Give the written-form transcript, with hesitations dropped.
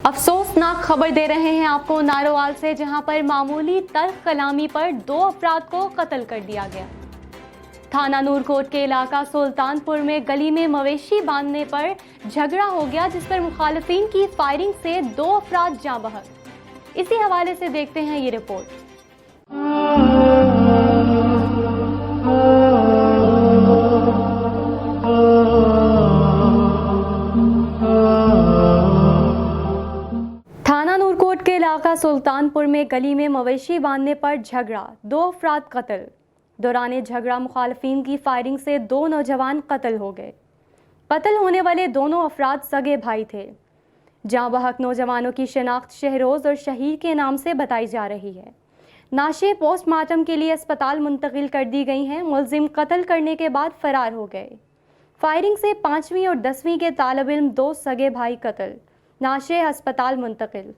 अफसोसनाक खबर दे रहे हैं आपको नारोवाल से, जहां पर मामूली तल्ख कलामी पर 2 अफराद को कत्ल कर दिया गया। थाना नूरकोट के इलाका सुल्तानपुर में गली में मवेशी बांधने पर झगड़ा हो गया, जिस पर मुखालिफिन की फायरिंग से 2 अफराद जाँ बहक। इसी हवाले से देखते हैं ये रिपोर्ट। थाना नूरकोट के इलाका सुल्तानपुर में गली में मवेशी बांधने पर झगड़ा, 2 अफराद कत्ल। दौरान झगड़ा मुखालिफिन की फायरिंग से 2 नौजवान कत्ल हो गए। कत्ल होने वाले दोनों अफराद सगे भाई थे। जाँ बहक नौजवानों की शिनाख्त शहरोज़ और शहीर के नाम से बताई जा रही है। नाशे पोस्टमार्टम के लिए अस्पताल मुंतकिल कर दी गई हैं। मुलजिम कत्ल करने के बाद फरार हो गए। फायरिंग से 5वीं और 10वीं के तालिब इल्म 2 सगे भाई कत्ल, नाशे अस्पताल मुंतकिल।